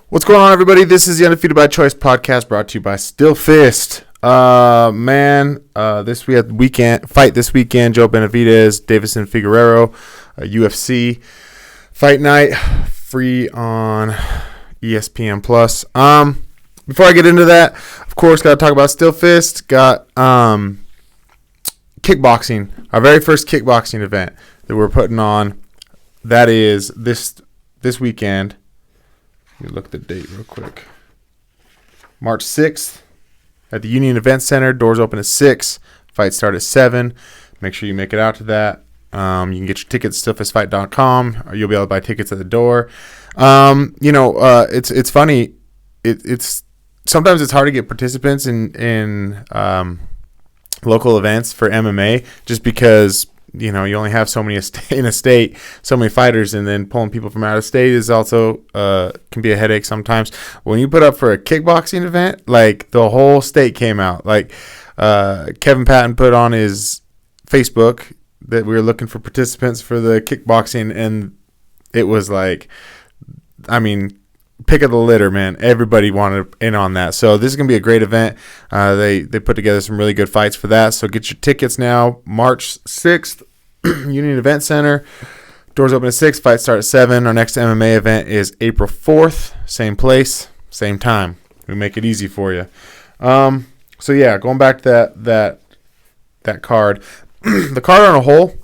What's going on, everybody? This is the Undefeated by Choice podcast brought to you by Still Fist. This we had weekend fight this weekend. Joe Benavidez, Davison Figueroa, UFC fight night, free on ESPN Plus. Before I get into that, of course, got to talk about Still Fist. Got kickboxing, our very first kickboxing event that we're putting on. That is this weekend. Let me look at the date real quick. March 6th at the Union Event Center. Doors open at 6. Fights start at 7. Make sure you make it out to that. You can get your tickets at stillfistfight.com, or you'll be able to buy tickets at the door. It's funny. It's sometimes it's hard to get participants in local events for MMA just because you only have so many in a state, so many fighters, and then pulling people from out of state is also can be a headache sometimes. When you put up for a kickboxing event, like the whole state came out. Like Kevin Patton put on his Facebook that we were looking for participants for the kickboxing, and it was like, pick of the litter, man. Everybody wanted in on that. So this is going to be a great event. They put together some really good fights for that. So get your tickets now. March 6th, Union Event Center. Doors open at 6. Fights start at 7. Our next MMA event is April 4th. Same place, same time. We make it easy for you. So yeah, going back to that card. The card on a whole,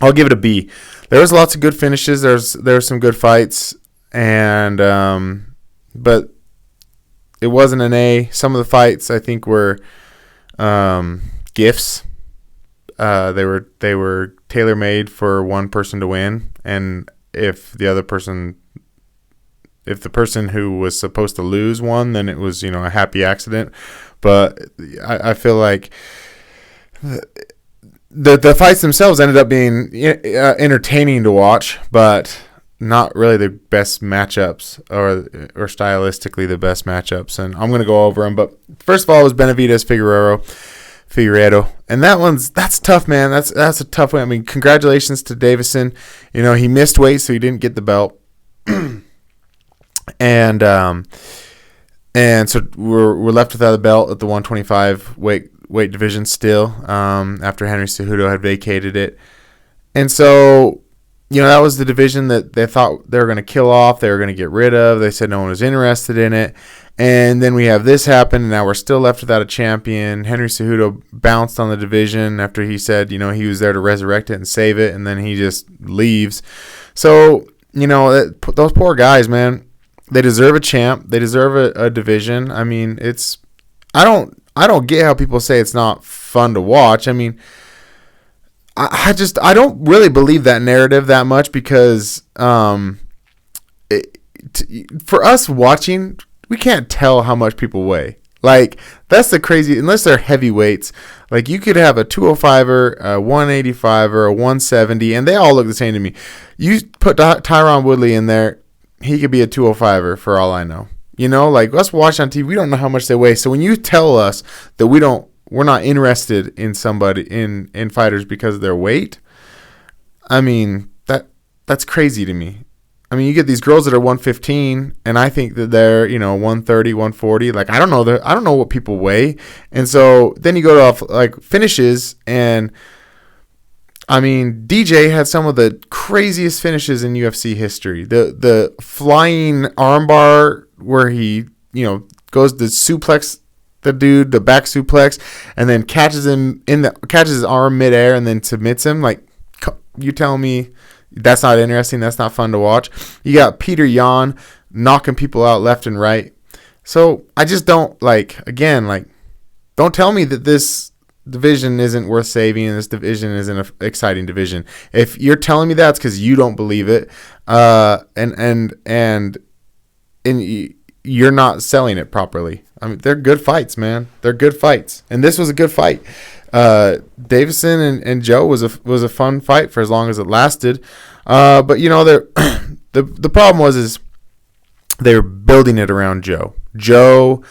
I'll give it a B. There was lots of good finishes. There were some good fights. And but it wasn't an A. Some of the fights I think were gifts. They were tailor made for one person to win, and if the person who was supposed to lose won, then it was a happy accident. But I feel like the fights themselves ended up being entertaining to watch, but not really the best matchups or stylistically the best matchups. And I'm going to go over them. But first of all, it was Benavidez Figueroa. And that's tough, man. That's a tough one. Congratulations to Davison. He missed weight, so he didn't get the belt. and so we're left without the belt at the 125 weight division still, after Henry Cejudo had vacated it. And so that was the division that they thought they were going to kill off. They were going to get rid of. They said no one was interested in it. And then we have this happen, and now we're still left without a champion. Henry Cejudo bounced on the division after he said, he was there to resurrect it and save it, and then he just leaves. So, those poor guys, man, they deserve a champ. They deserve a division. I don't get how people say it's not fun to watch. I don't really believe that narrative that much because for us watching, we can't tell how much people weigh. Like, that's the crazy, unless they're heavyweights. Like, you could have a 205er, a 185er, a 170, and they all look the same to me. You put Tyron Woodley in there, he could be a 205er for all I know. Like, us watch on TV, we don't know how much they weigh. So when you tell us that we're not interested in somebody in fighters because of their weight, that's crazy to me. You get these girls that are 115, and I think that they're 130, 140. Like, I don't know what people weigh. And so then you go to like finishes, and DJ had some of the craziest finishes in UFC history. The flying armbar where he goes to suplex the dude, the back suplex, and then catches his arm midair and then submits him. Like, you tell me that's not interesting? That's not fun to watch? You got Peter Yan knocking people out left and right. So I just don't don't tell me that this division isn't worth saving and this division isn't an exciting division. If you're telling me that, it's because you don't believe it, and you're not selling it properly. They're good fights, man. They're good fights, and this was a good fight. Davison and Joe was a fun fight for as long as it lasted. But the problem was they were building it around Joe. Joe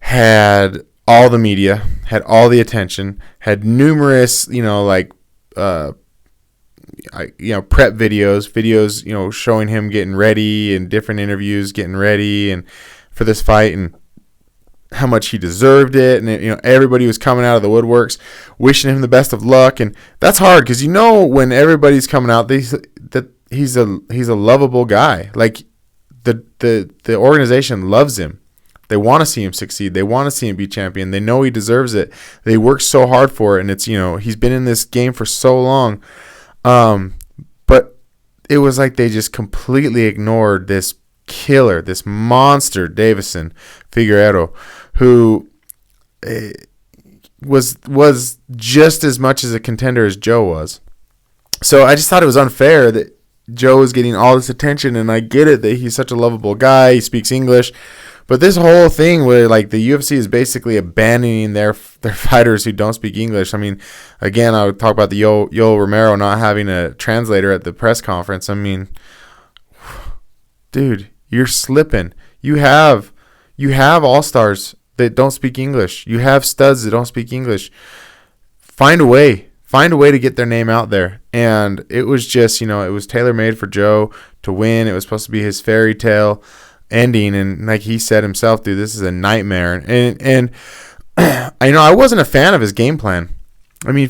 had all the media, had all the attention, had numerous prep videos, showing him getting ready and different interviews, getting ready and for this fight and how much he deserved it. And, everybody was coming out of the woodworks wishing him the best of luck. And that's hard because, when everybody's coming out, that he's a lovable guy. Like the organization loves him. They want to see him succeed. They want to see him be champion. They know he deserves it. They work so hard for it. And it's, he's been in this game for so long. But it was like they just completely ignored this killer, this monster, Davison Figueiredo, who was just as much as a contender as Joe was. So I just thought it was unfair that Joe is getting all this attention, and I get it that he's such a lovable guy. He speaks English. But this whole thing where like the UFC is basically abandoning their fighters who don't speak English. I mean, again, I would talk about the Yoel Romero not having a translator at the press conference. I mean, dude, you're slipping. You have all-stars that don't speak English. You have studs that don't speak English. Find a way. Find a way to get their name out there. And it was just, it was tailor-made for Joe to win. It was supposed to be his fairy tale ending, and like he said himself, dude, this is a nightmare. And I wasn't a fan of his game plan. I mean,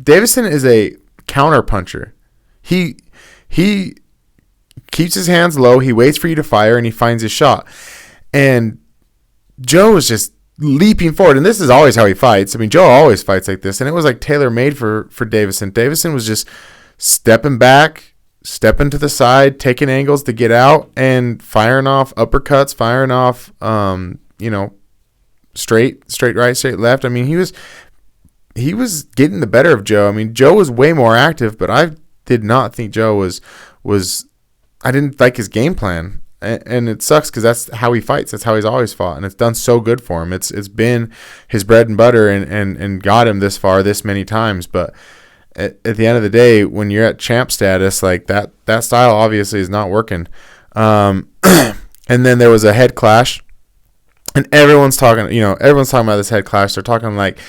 Davison is a counter puncher. He keeps his hands low, he waits for you to fire, and he finds his shot. And Joe was just leaping forward, and this is always how he fights. I mean, Joe always fights like this, and it was like tailor-made for Davison. Davison was just stepping back, stepping to the side, taking angles to get out, and firing off uppercuts, firing off, straight right, straight left. I mean, he was getting the better of Joe. I mean, Joe was way more active, but I did not think Joe was. I didn't like his game plan, and it sucks because that's how he fights. That's how he's always fought, and it's done so good for him. It's been his bread and butter, and got him this far this many times, but. At the end of the day, when you're at champ status, like that style obviously is not working. And then there was a head clash, and everyone's talking about this head clash. They're talking like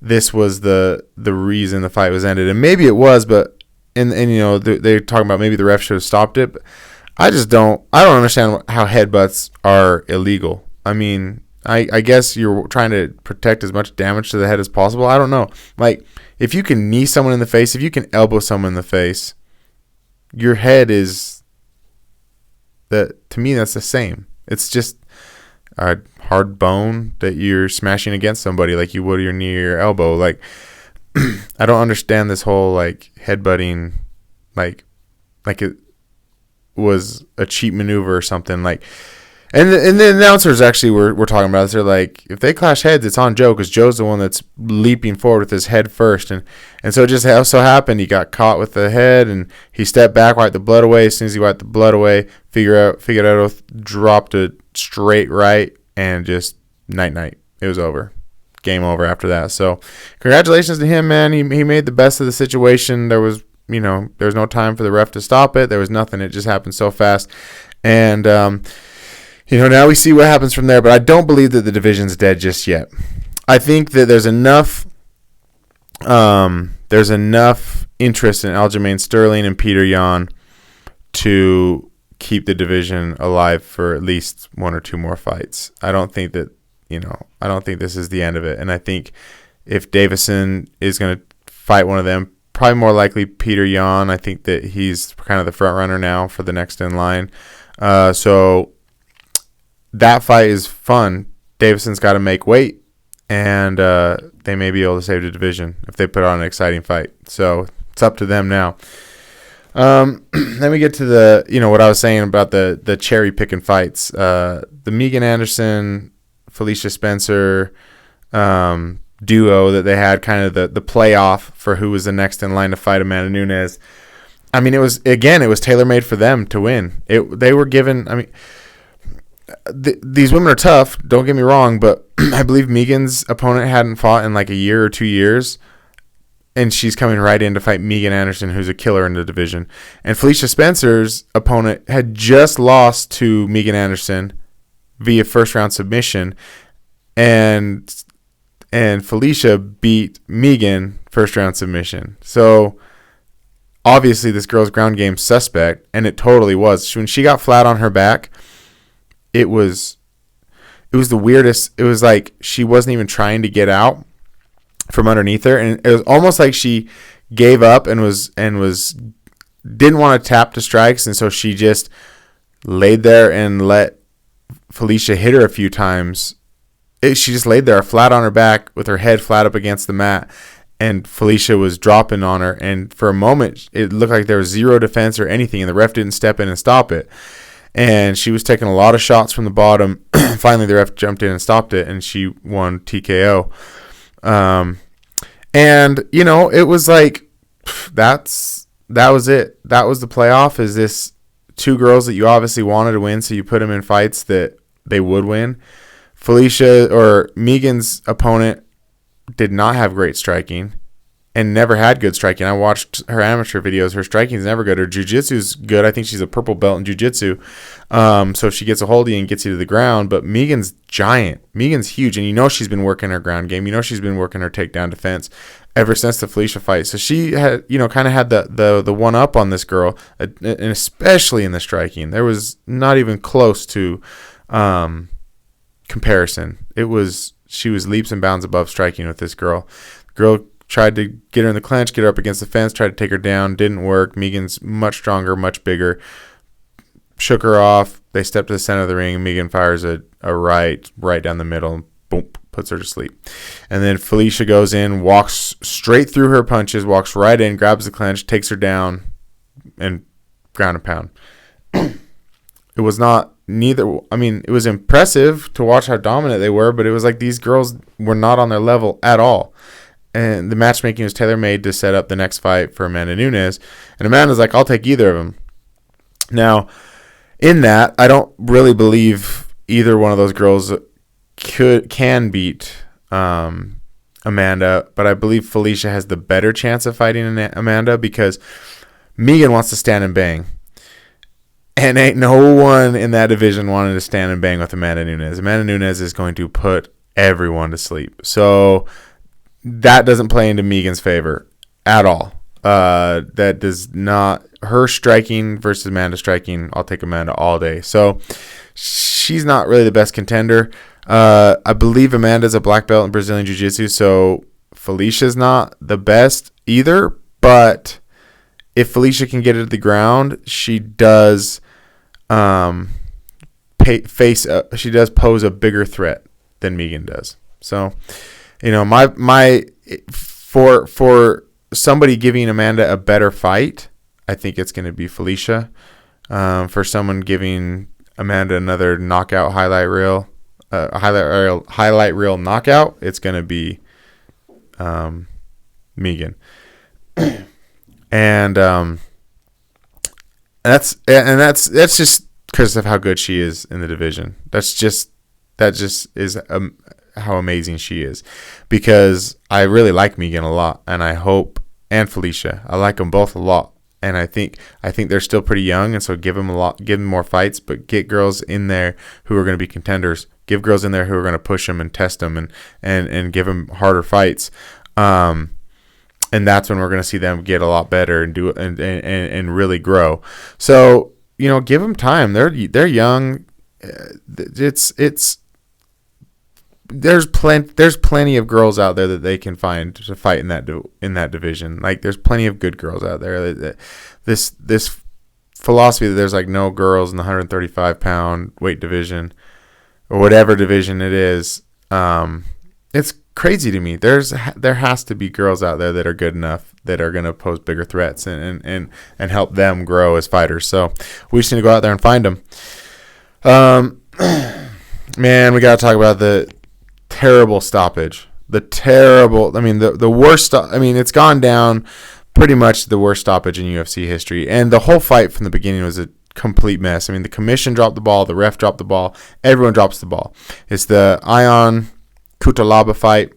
this was the reason the fight was ended, and maybe it was, but they're talking about maybe the ref should have stopped it. But I don't understand how headbutts are illegal. I mean, I guess you're trying to protect as much damage to the head as possible. I don't know, like. If you can knee someone in the face, if you can elbow someone in the face, your head is to me, that's the same. It's just a hard bone that you're smashing against somebody like you would your knee or your elbow. Like, I don't understand this whole like headbutting, like it was a cheap maneuver or something. Like, and the announcers actually were talking about this. They're like, if they clash heads, it's on Joe because Joe's the one that's leaping forward with his head first. And so it just so happened he got caught with the head, and he stepped back, wiped the blood away. As soon as he wiped the blood away, Figueiredo dropped a straight right and just night. It was over. Game over after that. So congratulations to him, man. He made the best of the situation. There was no time for the ref to stop it. There was nothing. It just happened so fast. And, now we see what happens from there, but I don't believe that the division's dead just yet. I think that there's enough interest in Aljamain Sterling and Peter Yan to keep the division alive for at least one or two more fights. I don't think that, I don't think this is the end of it. And I think if Davison is going to fight one of them, probably more likely Peter Yan. I think that he's kind of the front runner now for the next in line. So that fight is fun. Davison's got to make weight, and they may be able to save the division if they put on an exciting fight. So it's up to them now. Then we get to the, what I was saying about the cherry picking fights. The Megan Anderson, Felicia Spencer duo that they had, kind of the playoff for who was the next in line to fight Amanda Nunes. I mean, it was tailor-made for them to win. They were given, these women are tough, don't get me wrong, but I believe Megan's opponent hadn't fought in like a year or 2 years, and she's coming right in to fight Megan Anderson, who's a killer in the division. And Felicia Spencer's opponent had just lost to Megan Anderson via first-round submission, and Felicia beat Megan first-round submission. So obviously this girl's ground game suspect, and it totally was. When she got flat on her back, it was the weirdest. It was like she wasn't even trying to get out from underneath her, and it was almost like she gave up and didn't want to tap to strikes, and so she just laid there and let Felicia hit her a few times. She just laid there flat on her back with her head flat up against the mat, and Felicia was dropping on her, and for a moment it looked like there was zero defense or anything, and the ref didn't step in and stop it. And she was taking a lot of shots from the bottom. Finally, the ref jumped in and stopped it, and she won TKO. And, you know, it was like, that was it. That was the playoff, is this two girls that you obviously wanted to win, so you put them in fights that they would win. Felicia, or Megan's opponent, did not have great striking and never had good striking. I watched her amateur videos. Her striking is never good. Her jiu-jitsu's good. I think she's a purple belt in jiu-jitsu. So if she gets a hold of you and gets you to the ground. But Megan's giant. Megan's huge. And you know she's been working her ground game. You know she's been working her takedown defense ever since the Felicia fight. So she had, you know, kind of had the one up on this girl, and especially in the striking. There was not even close to comparison. She was leaps and bounds above striking with this girl. The girl tried to get her in the clinch, get her up against the fence, tried to take her down. Didn't work. Megan's much stronger, much bigger. Shook her off. They stepped to the center of the ring. Megan fires a right down the middle. Boom, puts her to sleep. And then Felicia goes in, walks straight through her punches, walks right in, grabs the clinch, takes her down, and ground and pound. It was not neither. I mean, it was impressive to watch how dominant they were, but it was like these girls were not on their level at all. And the matchmaking was tailor-made to set up the next fight for Amanda Nunes. And Amanda's like, I'll take either of them. Now, in that, I don't really believe either one of those girls can beat Amanda, but I believe Felicia has the better chance of fighting Amanda because Megan wants to stand and bang. And ain't no one in that division wanting to stand and bang with Amanda Nunes. Amanda Nunes is going to put everyone to sleep. So that doesn't play into Megan's favor at all. That does not. Her striking versus Amanda striking, I'll take Amanda all day. So she's not really the best contender. I believe Amanda's a black belt in Brazilian Jiu-Jitsu, so Felicia's not the best either. But if Felicia can get it to the ground, she does she does pose a bigger threat than Megan does. So, you know, for somebody giving Amanda a better fight, I think it's going to be Felicia. For someone giving Amanda another knockout highlight reel knockout, it's going to be Megan. And that's just because of how good she is in the division. That just is how amazing she is, because I really like Megan a lot, and and Felicia, I like them both a lot, and I think they're still pretty young, and so give them more fights, but get girls in there who are going to be contenders. Give girls in there who are going to push them and test them and give them harder fights. And that's when we're going to see them get a lot better and do and really grow. So, you know, give them time. They're young. There's plenty of girls out there that they can find to fight in that division. Like, there's plenty of good girls out there. This philosophy that there's like no girls in the 135-pound weight division or whatever division it is, it's crazy to me. There has to be girls out there that are good enough that are going to pose bigger threats and help them grow as fighters. So we just need to go out there and find them. Man, we got to talk about the terrible stoppage. The worst. It's gone down pretty much the worst stoppage in UFC history. And the whole fight from the beginning was a complete mess. I mean, the commission dropped the ball, the ref dropped the ball, everyone drops the ball. It's the Ion Kutalaba fight.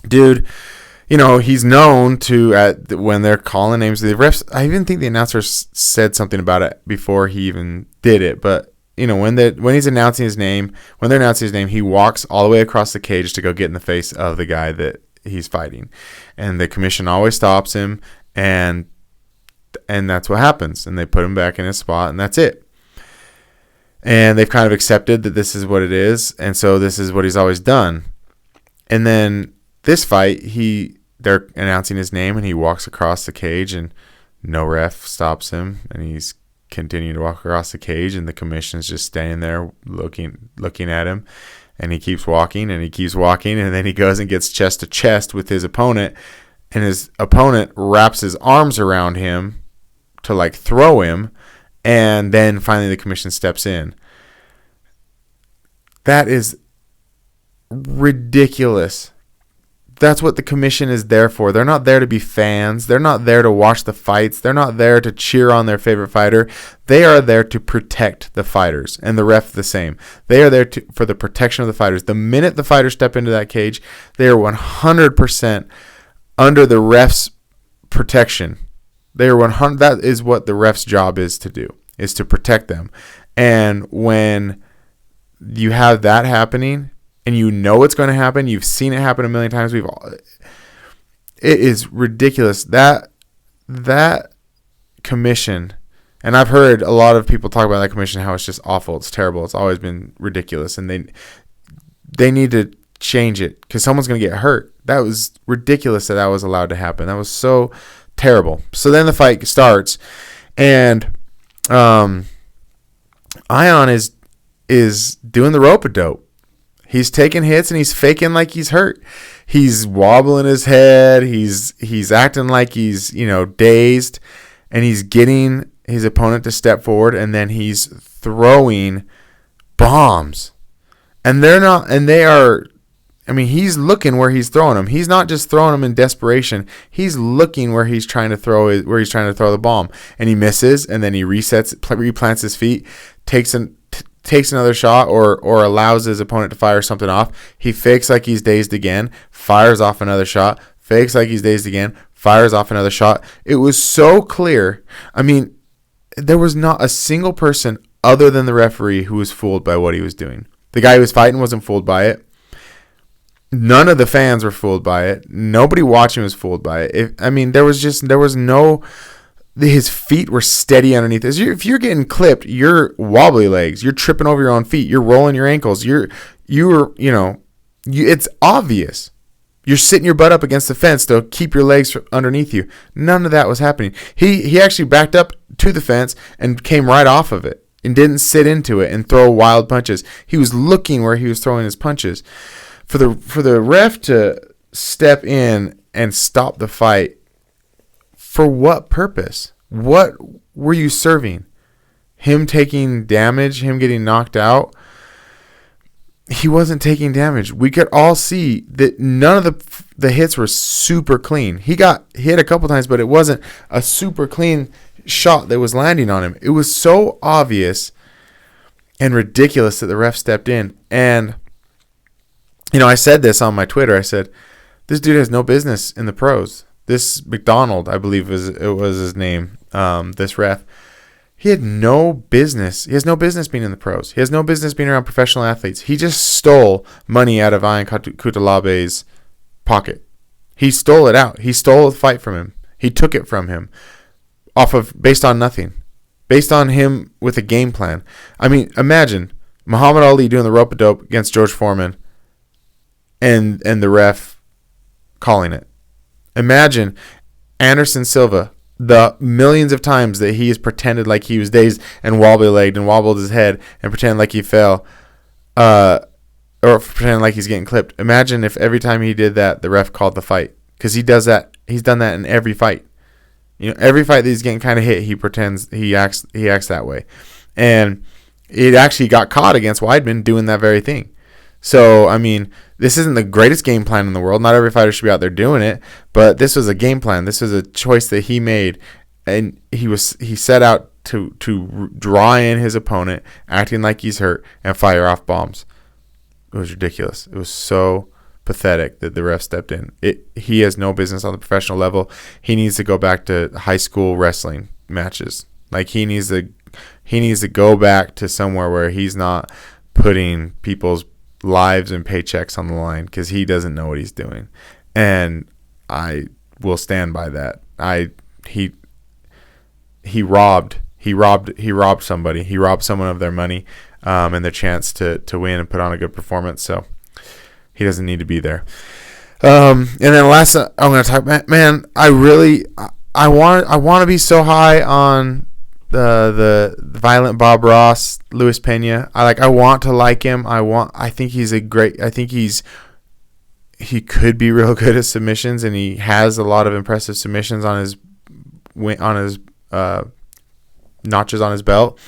Dude, you know, he's known to, when they're calling names, the refs, I even think the announcer said something about it before he even did it, but, you know, when he's announcing his name, he walks all the way across the cage to go get in the face of the guy that he's fighting. And the commission always stops him, and And that's what happens. And they put him back in his spot, and that's it. And they've kind of accepted that this is what it is, and so this is what he's always done. And then this fight, they're announcing his name, and he walks across the cage, and no ref stops him, and he's continuing to walk across the cage, and the commission's just standing there looking at him, and he keeps walking, and then he goes and gets chest to chest with his opponent, and his opponent wraps his arms around him to like throw him, and then finally the commission steps in. That is ridiculous. That's what the commission is there for. They're not there to be fans. They're not there to watch the fights. They're not there to cheer on their favorite fighter. They are there to protect the fighters, and the ref the same. They are there for the protection of the fighters. The minute the fighters step into that cage, they are 100% under the ref's protection. They are 100. That is what the ref's job is to do, is to protect them. And when you have that happening, and you know it's going to happen, you've seen it happen a million times. It is ridiculous. That commission, and I've heard a lot of people talk about that commission, how it's just awful, it's terrible, it's always been ridiculous, and they need to change it because someone's going to get hurt. That was ridiculous that was allowed to happen. That was so terrible. So then the fight starts, and Ion is doing the rope-a-dope. He's taking hits and he's faking like he's hurt. He's wobbling his head. He's acting like he's, dazed, and he's getting his opponent to step forward, and then he's throwing bombs. And he's looking where he's throwing them. He's not just throwing them in desperation. He's looking where he's trying to throw the bomb, and he misses, and then he replants his feet, takes another shot, or allows his opponent to fire something off. He fakes like he's dazed again, fires off another shot, fakes like he's dazed again, fires off another shot. It was so clear. There was not a single person other than the referee who was fooled by what he was doing. The guy who was fighting wasn't fooled by it. None of the fans were fooled by it. Nobody watching was fooled by it. His feet were steady underneath. If you're getting clipped, you're wobbly legs. You're tripping over your own feet. You're rolling your ankles. It's obvious. You're sitting your butt up against the fence to keep your legs underneath you. None of that was happening. He actually backed up to the fence and came right off of it and didn't sit into it and throw wild punches. He was looking where he was throwing his punches. For the ref to step in and stop the fight, for what purpose? What were you serving? Him taking damage? Him getting knocked out? He wasn't taking damage. We could all see that none of the hits were super clean. He got hit a couple times, but it wasn't a super clean shot that was landing on him. It was so obvious and ridiculous that the ref stepped in. And, I said this on my Twitter. I said, this dude has no business in the pros. This McDonald, I believe was his name, this ref, he had no business. He has no business being in the pros. He has no business being around professional athletes. He just stole money out of Ion Kutalabe's pocket. He stole it out. He stole the fight from him. He took it from him based on nothing, based on him with a game plan. Imagine Muhammad Ali doing the rope-a-dope against George Foreman and the ref calling it. Imagine Anderson Silva, the millions of times that he has pretended like he was dazed and wobbly-legged and wobbled his head and pretended like he fell, or pretending like he's getting clipped. Imagine if every time he did that, the ref called the fight. Because he does that. He's done that in every fight. Every fight that he's getting kind of hit, he pretends he acts that way. And it actually got caught against Weidman doing that very thing. So, this isn't the greatest game plan in the world. Not every fighter should be out there doing it, but this was a game plan. This was a choice that he made, and he set out to draw in his opponent, acting like he's hurt, and fire off bombs. It was ridiculous. It was so pathetic that the ref stepped in. He has no business on the professional level. He needs to go back to high school wrestling matches. Like he needs to go back to somewhere where he's not putting people's lives and paychecks on the line, because he doesn't know what he's doing, and I will stand by that. he robbed somebody. He robbed someone of their money and their chance to win and put on a good performance. So he doesn't need to be there. And then last, I'm going to talk about, man, I want to be so high on the violent Bob Ross, Luis Pena. I want to like him. I think he's he could be real good at submissions, and he has a lot of impressive submissions on his notches on his belt.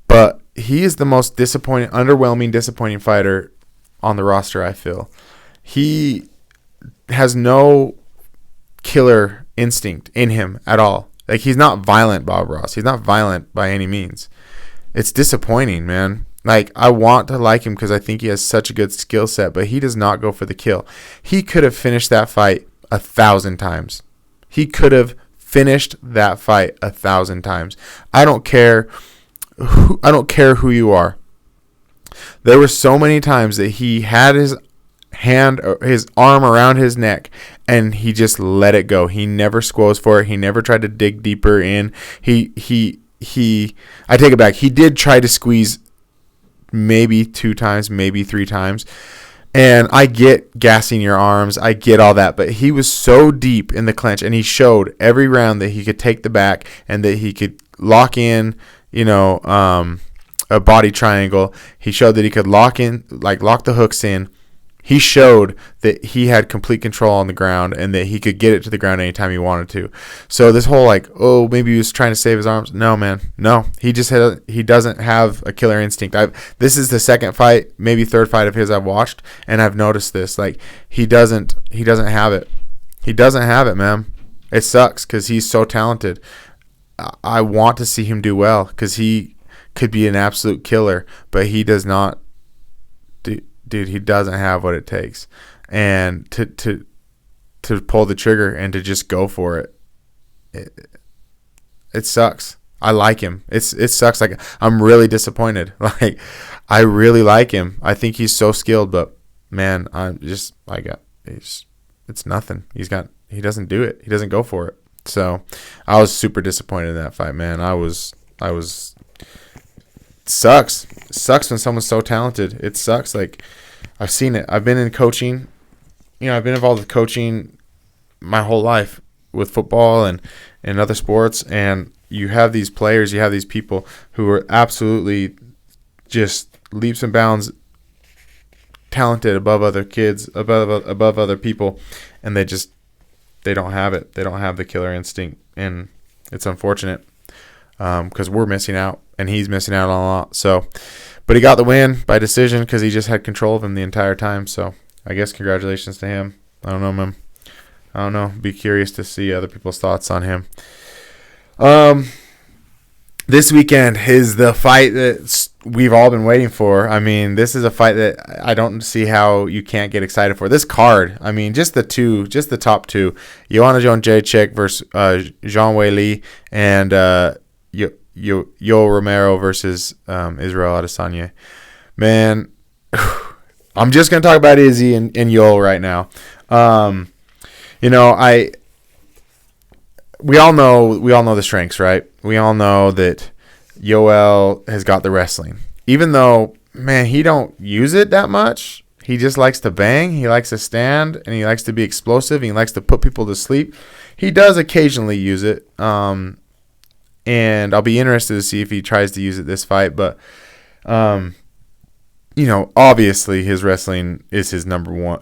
But he is the most underwhelming, disappointing fighter on the roster, I feel. He has no killer instinct in him at all. Like, he's not violent, Bob Ross. He's not violent by any means. It's disappointing, man. Like, I want to like him because I think he has such a good skill set, but he does not go for the kill. He could have finished that fight 1,000 times. He could have finished that fight 1,000 times. I don't care who you are. There were so many times that he had his arm around his neck and he just let it go. He never squoze for it. He never tried to dig deeper in. I take it back. He did try to squeeze maybe 2 times, maybe 3 times. And I get gassing your arms. I get all that. But he was so deep in the clinch, and he showed every round that he could take the back and that he could lock in, a body triangle. He showed that he could lock the hooks in. He showed that he had complete control on the ground and that he could get it to the ground anytime he wanted to. So this whole maybe he was trying to save his arms. No, man. No. He doesn't have a killer instinct. This is the second fight, maybe third fight of his I've watched, and I've noticed this. Like, he doesn't have it. He doesn't have it, man. It sucks because he's so talented. I want to see him do well because he could be an absolute killer, but he does not. Dude, he doesn't have what it takes, and to pull the trigger and to just go for it sucks. I like him. It sucks. Like, I'm really disappointed. Like, I really like him. I think he's so skilled, but man, it's nothing. He doesn't do it. He doesn't go for it. So I was super disappointed in that fight, man. I was. It sucks. It sucks when someone's so talented. It sucks. Like, I've seen it. I've been in coaching. I've been involved with coaching my whole life with football and other sports. And you have these players, you have these people who are absolutely just leaps and bounds talented above other kids, above other people, and they don't have it. They don't have the killer instinct, and it's unfortunate because we're missing out, and he's missing out on a lot. So, but he got the win by decision because he just had control of him the entire time. So I guess congratulations to him. I don't know, man. I don't know. Be curious to see other people's thoughts on him. This weekend is the fight that we've all been waiting for. I mean, this is a fight that I don't see how you can't get excited for. This card, I mean, just the top two, Joanna Jędrzejczyk versus Zhang Weili, and Yoel Romero versus Israel Adesanya. Man, I'm just gonna talk about Izzy and Yoel right now. We all know the strengths, right? We all know that Yoel has got the wrestling. Even though, man, he don't use it that much. He just likes to bang. He likes to stand, and he likes to be explosive. He likes to put people to sleep. He does occasionally use it. And I'll be interested to see if he tries to use it this fight. But, obviously his wrestling is his number one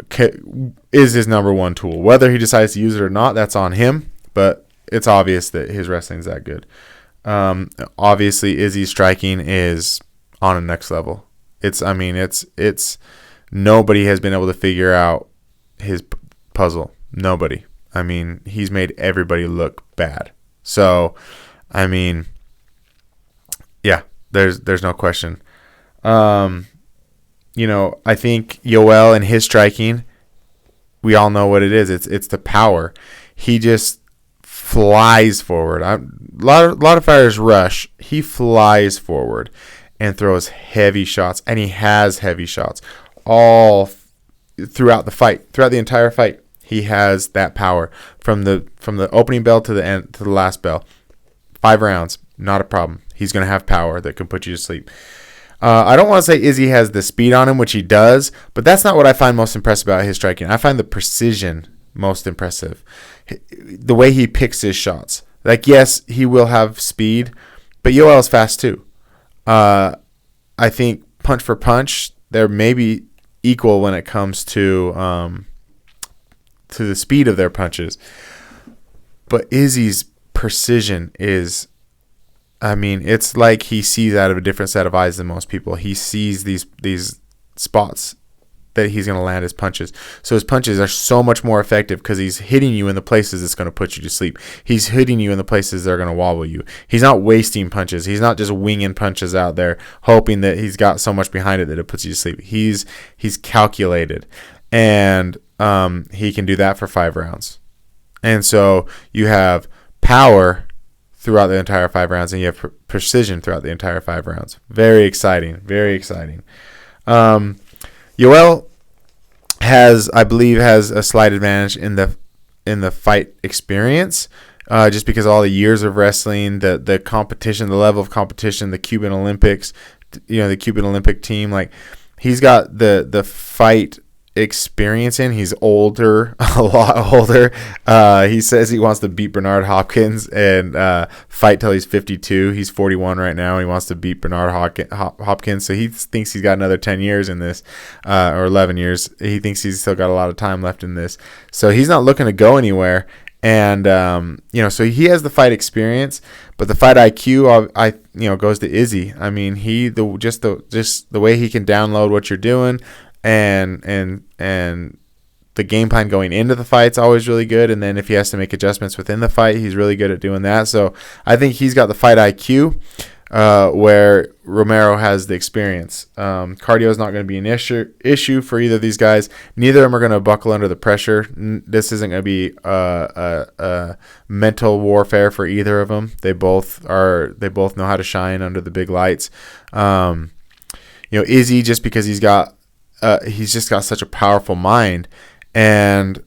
tool. Whether he decides to use it or not, that's on him. But it's obvious that his wrestling is that good. Obviously Izzy's striking is on a next level. It's nobody has been able to figure out his puzzle. Nobody. I mean, he's made everybody look bad. So, I mean, yeah, there's no question. I think Yoel and his striking, we all know what it is. It's the power. He just flies forward. A lot of fighters rush. He flies forward and throws heavy shots, and he has heavy shots all throughout the fight, throughout the entire fight. He has that power from the opening bell to the end, to the last bell. 5 rounds, not a problem. He's going to have power that can put you to sleep. I don't want to say Izzy has the speed on him, which he does, but that's not what I find most impressive about his striking. I find the precision most impressive. The way he picks his shots. Like, yes, he will have speed, but Yoel is fast too. I think punch for punch, they're maybe equal when it comes to the speed of their punches. But Izzy's precision is, I mean, it's like he sees out of a different set of eyes than most people. He sees these spots that he's going to land his punches. So his punches are so much more effective because he's hitting you in the places that's going to put you to sleep. He's hitting you in the places that are going to wobble you. He's not wasting punches. He's not just winging punches out there hoping that he's got so much behind it that it puts you to sleep. He's calculated, and he can do that for 5 rounds. And so you have power throughout the entire 5 rounds, and you have precision throughout the entire 5 rounds. Very exciting. Very exciting. Yoel I believe has a slight advantage in the fight experience, just because of all the years of wrestling, the competition, the level of competition, the Cuban Olympics, the Cuban Olympic team. Like, he's got the fight experience in. He's older, a lot older. He says he wants to beat Bernard Hopkins and fight till he's 52. He's 41 right now. He wants to beat Bernard Hopkins, so he thinks he's got another 10 years in this, or 11 years. He thinks he's still got a lot of time left in this, so he's not looking to go anywhere. And so he has the fight experience, but the fight IQ, goes to Izzy. I mean, just the way he can download what you're doing. And the game plan going into the fight's always really good. And then if he has to make adjustments within the fight, he's really good at doing that. So I think he's got the fight IQ, where Romero has the experience. Cardio is not going to be an issue for either of these guys. Neither of them are going to buckle under the pressure. This isn't going to be a mental warfare for either of them. They both know how to shine under the big lights. Izzy, just because he's just got such a powerful mind, and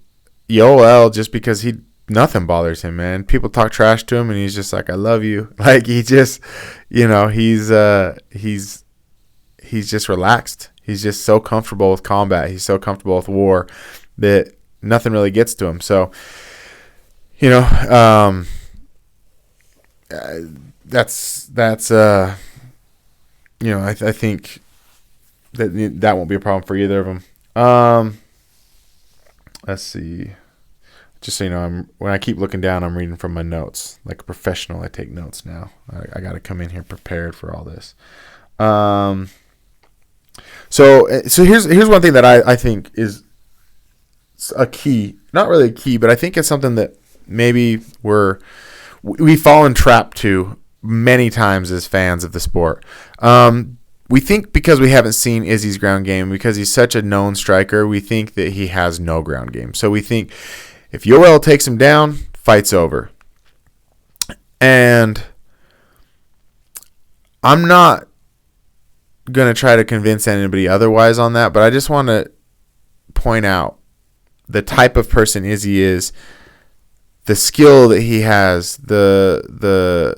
Yoel, just because nothing bothers him, man. People talk trash to him, and he's just like, I love you. Like, he just, he's just relaxed. He's just so comfortable with combat. He's so comfortable with war that nothing really gets to him. So, that's I think that won't be a problem for either of them. Let's see. Just so you know, when I keep looking down, I'm reading from my notes. Like a professional, I take notes now. I got to come in here prepared for all this. So here's one thing that I think is a key. Not really a key, but I think it's something that maybe we've fallen trapped to many times as fans of the sport. We think because we haven't seen Izzy's ground game, because he's such a known striker, we think that he has no ground game. So we think if Yoel takes him down, fight's over. And I'm not going to try to convince anybody otherwise on that, but I just want to point out the type of person Izzy is, the skill that he has, the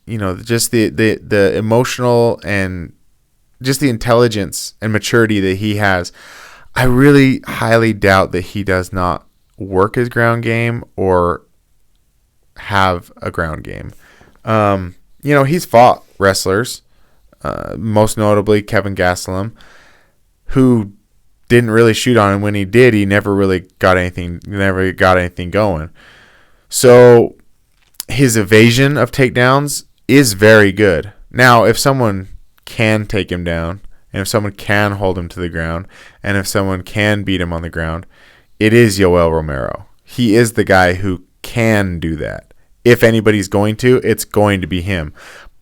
emotional and just the intelligence and maturity that he has. I really highly doubt that he does not work his ground game or have a ground game. He's fought wrestlers, most notably Kevin Gastelum, who didn't really shoot on him. When he did, he never got anything going. So his evasion of takedowns is very good. Now, if someone can take him down, and if someone can hold him to the ground, and if someone can beat him on the ground, it is Yoel Romero. He is the guy who can do that. If anybody's going to, it's going to be him.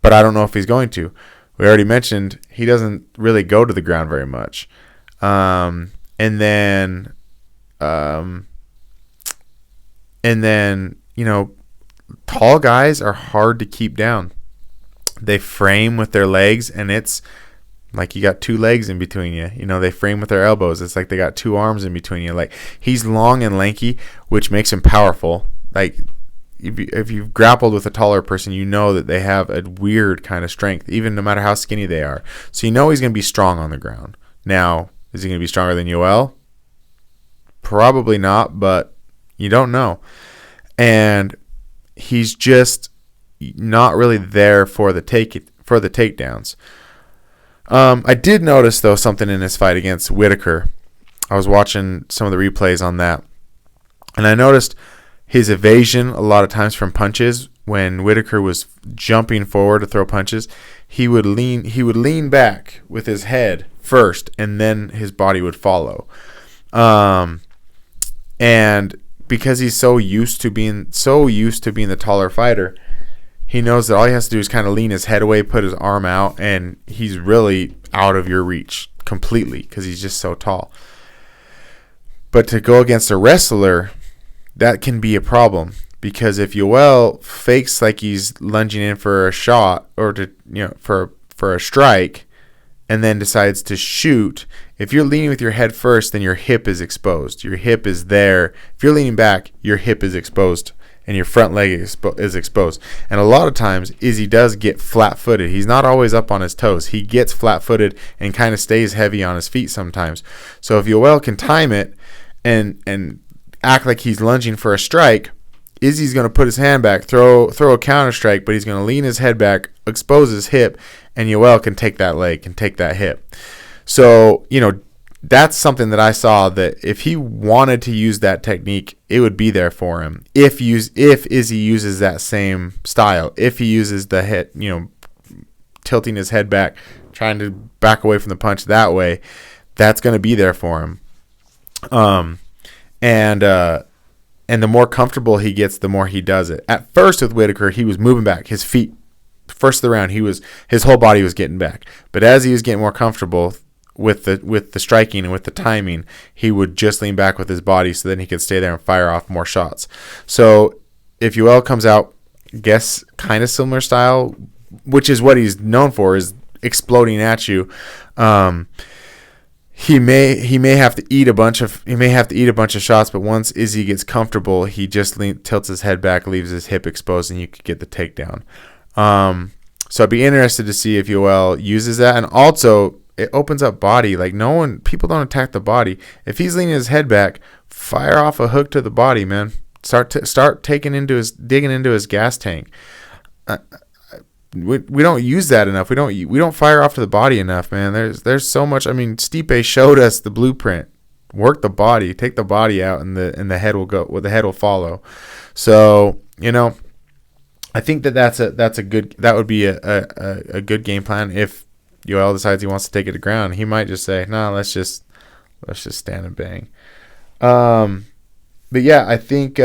But I don't know if he's going to. We already mentioned he doesn't really go to the ground very much. And then, tall guys are hard to keep down. They frame with their legs, and it's like you got 2 legs in between you. They frame with their elbows. It's like they got 2 arms in between you. Like, he's long and lanky, which makes him powerful. Like, if you've grappled with a taller person, you know that they have a weird kind of strength, even no matter how skinny they are. So you know he's going to be strong on the ground. Now, is he going to be stronger than Yoel? Probably not, but you don't know. And he's just not really there for the takedowns. I did notice, though, something in his fight against Whitaker. I was watching some of the replays on that, and I noticed his evasion a lot of times from punches. When Whitaker was jumping forward to throw punches, he would lean back with his head first, and then his body would follow. And because he's so used to being the taller fighter, he knows that all he has to do is kind of lean his head away, put his arm out, and he's really out of your reach completely because he's just so tall. But to go against a wrestler, that can be a problem, because if Yoel fakes like he's lunging in for a shot or for a strike, and then decides to shoot, if you're leaning with your head first, then your hip is exposed. Your hip is there. If you're leaning back, your hip is exposed and your front leg is exposed. And a lot of times, Izzy does get flat-footed. He's not always up on his toes. He gets flat-footed and kind of stays heavy on his feet sometimes. So if Yoel can time it and act like he's lunging for a strike, Izzy's going to put his hand back, throw a counter strike, but he's going to lean his head back, expose his hip, and Yoel can take that leg, can take that hip. So, that's something that I saw, that if he wanted to use that technique, it would be there for him. If Izzy uses that same style, if he uses the head, tilting his head back, trying to back away from the punch that way, that's going to be there for him. And the more comfortable he gets, the more he does it. At first with Whitaker, he was moving back. His feet, first of the round, his whole body was getting back. But as he was getting more comfortable with the striking and with the timing, he would just lean back with his body so then he could stay there and fire off more shots. So if Yoel comes out, guess kind of similar style, which is what he's known for, is exploding at you. He may have to eat a bunch of shots, but once Izzy gets comfortable, he just tilts his head back, leaves his hip exposed, and you could get the takedown. So I'd be interested to see if Yoel uses that, and also it opens up body. Like people don't attack the body. If he's leaning his head back, fire off a hook to the body, man. Start digging into his gas tank. We don't use that enough. We don't fire off to the body enough, man. There's so much. I mean, Stipe showed us the blueprint. Work the body, take the body out, and the head will go. Well, the head will follow. So I think that would be a good game plan. If Yoel decides he wants to take it to ground, he might just say, "No, let's just stand and bang." But yeah, I think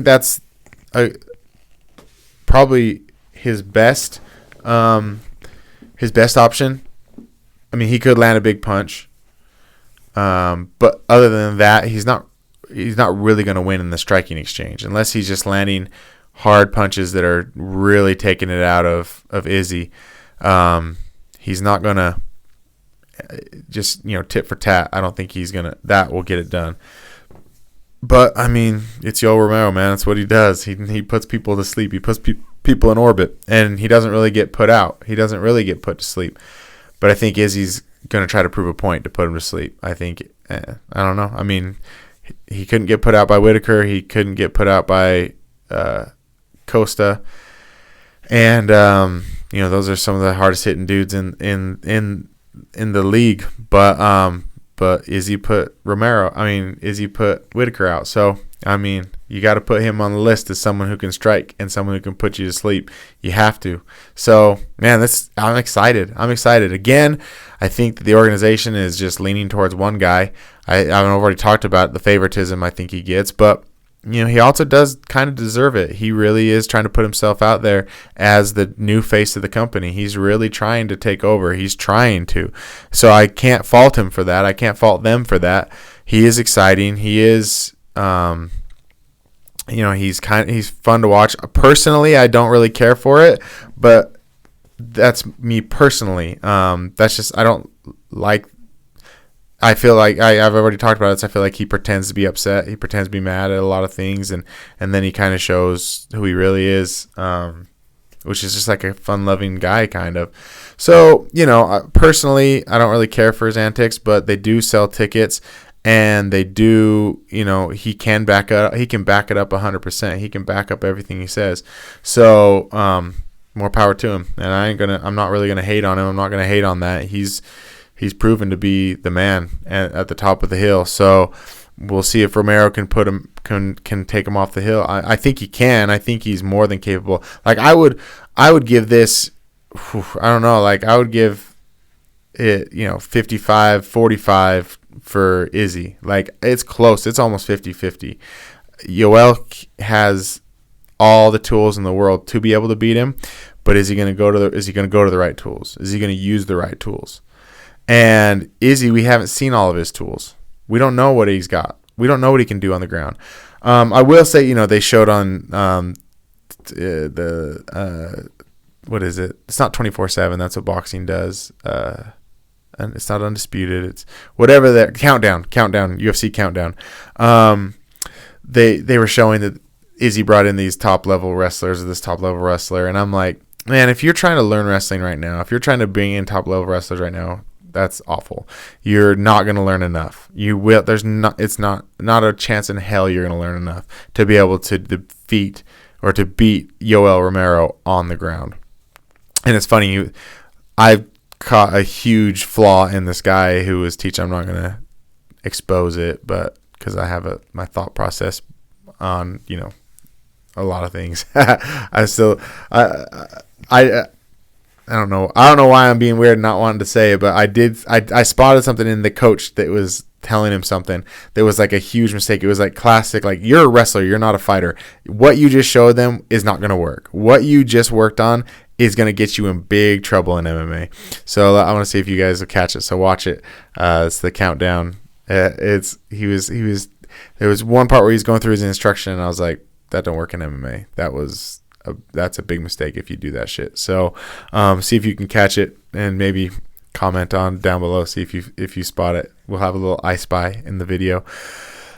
that's probably his best option. I mean, he could land a big punch, but other than that, he's not really going to win in the striking exchange unless he's just landing hard punches that are really taking it out of Izzy. He's not going to just tit for tat. I don't think that will get it done. But, I mean, it's Yoel Romero, man. That's what he does. He puts people to sleep. He puts people in orbit, and he doesn't really get put out. He doesn't really get put to sleep. But I think Izzy's going to try to prove a point to put him to sleep. I think, I don't know. I mean, he couldn't get put out by Whitaker. He couldn't get put out by Costa. And, those are some of the hardest hitting dudes in the league. But Izzy put Whitaker out. So, I mean, you got to put him on the list as someone who can strike and someone who can put you to sleep. You have to. So, man, I'm excited. Again, I think that the organization is just leaning towards one guy. I've already talked about the favoritism I think he gets, but he also does kind of deserve it. He really is trying to put himself out there as the new face of the company. He's really trying to take over. He's trying to. So I can't fault him for that. I can't fault them for that. He is exciting. He is, he's fun to watch. Personally, I don't really care for it, but that's me personally. That's just, I don't like I feel like I've already talked about it. So I feel like he pretends to be upset. He pretends to be mad at a lot of things, and then he kind of shows who he really is, which is just like a fun-loving guy, kind of. So, personally, I don't really care for his antics, but they do sell tickets, and they do, he can back up. He can back it up 100%. He can back up everything he says. So, more power to him. And I'm not really gonna hate on him. I'm not gonna hate on that. He's proven to be the man at the top of the hill. So we'll see if Romero can can take him off the hill. I think he can. I think he's more than capable. Like I would give this, I don't know, like I would give it, 55-45 for Izzy. Like it's close. It's almost 50-50. Yoel has all the tools in the world to be able to beat him, but is he going to go to the right tools? Is he going to use the right tools? And Izzy, we haven't seen all of his tools. We don't know what he's got. We don't know what he can do on the ground. I will say, they showed on what is it? It's not 24/7. That's what boxing does. And it's not undisputed. It's whatever that countdown, UFC countdown. They were showing that Izzy brought in these top level wrestlers, or this top level wrestler, and I'm like, man, if you're trying to learn wrestling right now, if you're trying to bring in top level wrestlers right now, that's awful. You're not going to learn enough. You will. It's not a chance in hell you're going to learn enough to be able to defeat or to beat Yoel Romero on the ground. And it's funny, I've caught a huge flaw in this guy who was teaching. I'm not going to expose it, but because I have my thought process on a lot of things. I don't know. I don't know why I'm being weird and not wanting to say it, but I spotted something in the coach that was telling him something that was like a huge mistake. It was like classic, like you're a wrestler, you're not a fighter. What you just showed them is not going to work. What you just worked on is going to get you in big trouble in MMA. So I want to see if you guys will catch it. So watch it. It's the countdown. There was one part where he's going through his instruction, and I was like, that don't work in MMA. That's a big mistake if you do that shit. So see if you can catch it, and maybe comment on down below, see if you spot it. We'll have a little I Spy in the video.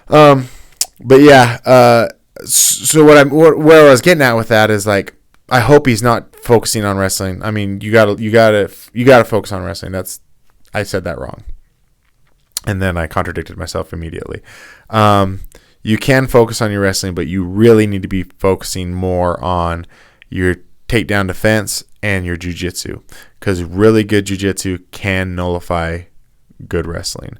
But yeah, so where I was getting at with that is like, I hope he's not focusing on wrestling. I mean, you gotta focus on wrestling. I said that wrong, and then I contradicted myself immediately. You can focus on your wrestling, but you really need to be focusing more on your takedown defense and your jiu-jitsu, because really good jiu-jitsu can nullify good wrestling.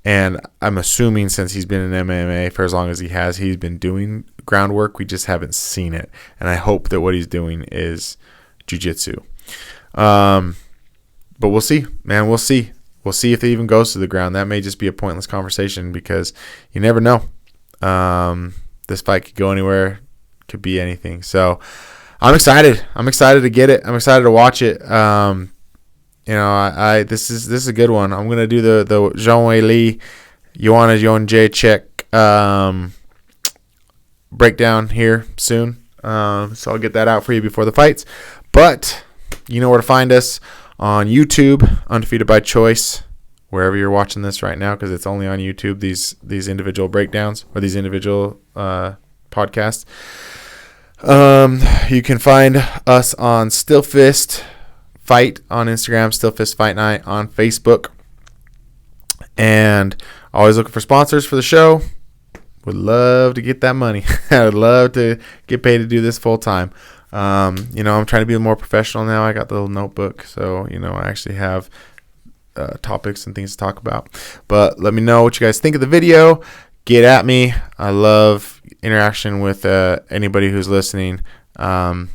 And I'm assuming since he's been in MMA for as long as he has, he's been doing groundwork. We just haven't seen it. And I hope that what he's doing is jiu-jitsu. But we'll see, man. We'll see. We'll see if it even goes to the ground. That may just be a pointless conversation because you never know. This fight could go anywhere, could be anything. So I'm excited. I'm excited to get it. I'm excited to watch it. This is a good one. I'm gonna do the Zhang Wei Li, Joanna Jędrzejczyk breakdown here soon. So I'll get that out for you before the fights. But you know where to find us on YouTube, Undefeated by Choice. Wherever you're watching this right now, because it's only on YouTube, these individual breakdowns or these individual podcasts. You can find us on Still Fist Fight on Instagram, Still Fist Fight Night on Facebook. And always looking for sponsors for the show. Would love to get that money. I would love to get paid to do this full time. I'm trying to be more professional now. I got the little notebook, so I actually have topics and things to talk about. But let me know what you guys think of the video. Get at me. I love interaction with anybody who's listening. I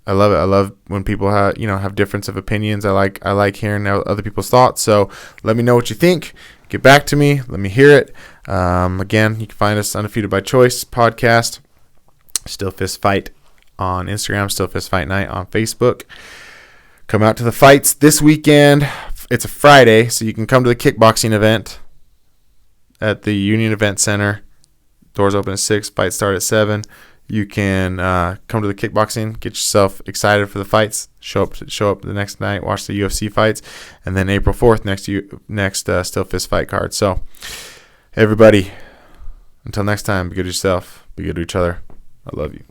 love it. I love when people have difference of opinions. I like hearing other people's thoughts. So let me know what you think. Get back to me. Let me hear it. Again, you can find us Undefeated by Choice podcast. Still Fist Fight on Instagram. Still Fist Fight Night on Facebook. Come out to the fights this weekend. It's a Friday, so you can come to the kickboxing event at the Union Event Center. Doors open at 6. Fights start at 7. you can come to the kickboxing, get yourself excited for the fights. Show up the next night, watch the UFC fights, and then April 4th, next Still Fist fight card. So, everybody, until next time, be good to yourself, be good to each other. I love you.